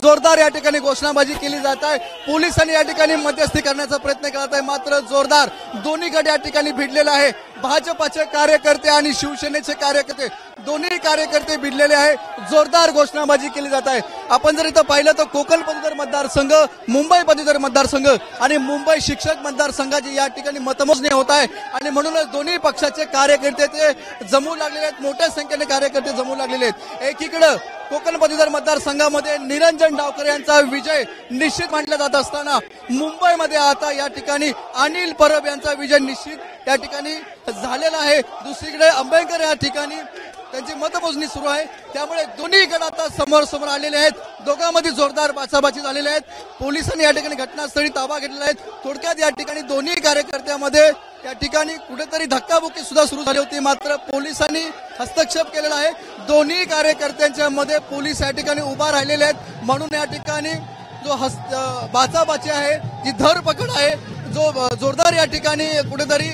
जोरदार या ठिकाणी घोषणाबाजी केली जात आहे। पोलिसांनी या ठिकाणी मध्यस्थी करण्याचा प्रयत्न करत आहे, मात्र जोरदार दोन्ही गट या ठिकाणी भिडलेला आहे। भाजपचे कार्यकर्ते आणि शिवसेनेचे कार्यकर्ते दोन्ही कार्यकर्ते भिडलेले आहे। जोरदार घोषणाबाजी केली जात आहे। आपण जर इथं पाहिलं तर कोकण पदवीधर मतदारसंघ, मुंबई पदवीधर मतदारसंघ आणि मुंबई शिक्षक मतदारसंघाची या ठिकाणी मतमोजणी होत आहे आणि म्हणूनच दोन्ही पक्षाचे कार्यकर्ते ते जमू लागलेले आहेत। मोठ्या संख्येने कार्यकर्ते जमू लागलेले आहेत। एकीकडे कोकण पदवीधर मतदारसंघामध्ये निरंजन डावकर यांचा विजय निश्चित मानला जात असताना मुंबईमध्ये आता या ठिकाणी अनिल परब यांचा विजय निश्चित या ठिकाणी झालेला आहे। दुसरीकडे अंबेडकर या ठिकाणी त्यांची मतमोजणी सुरू आहे, त्यामुळे दोन्ही गट आता समोर समोर आलेले आहेत। दोघांमध्ये जोरदार बाचाबाची झालेली आहेत। पोलिसांनी या ठिकाणी घटनास्थळी ताबा घेतलेला आहे। थोडक्यात या ठिकाणी दोन्ही कार्यकर्त्यांमध्ये या ठिकाणी कुठेतरी धक्काबुक्की सुद्धा सुरू झाली होती, मात्र पोलिसांनी हस्तक्षेप केलेला आहे। दोन्ही कार्यकर्त्यांच्या मध्ये पोलीस या ठिकाणी उभा राहिलेले आहेत, म्हणून या ठिकाणी जो बाचाबाची आहे, जी धरपकड आहे, जो जोरदार या ठिकाणी कुठेतरी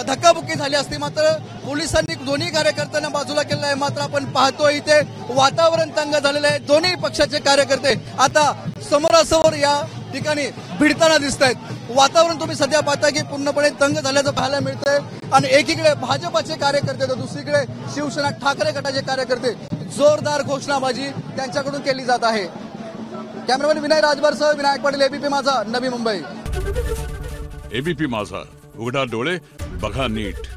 धक्काबुक्की झाली असती, मात्र पोलिसांनी दोन्ही कार्यकर्त्यांना बाजूला केलं आहे। मात्र आपण पाहतोय इथे वातावरण तंग झालेलं आहे। दोन्ही पक्षाचे कार्यकर्ते आता समोरासमोर या ठिकाणी भिडताना दिसत आहेत। वातावरण तुम्ही सध्या पाहता की पूर्णपणे तंग झाल्याचं पाहायला मिळतंय आणि एकीकडे भाजपचे कार्यकर्ते तर दुसरीकडे शिवसेना ठाकरे गटाचे कार्यकर्ते जोरदार घोषणाबाजी त्यांच्याकडून केली जात आहे। कॅमेरामॅन विनय राजभरसह विनायक पाटील, एबीपी माझा, नवी मुंबई। एबीपी माझा, उघडा डोळे बघा नीट।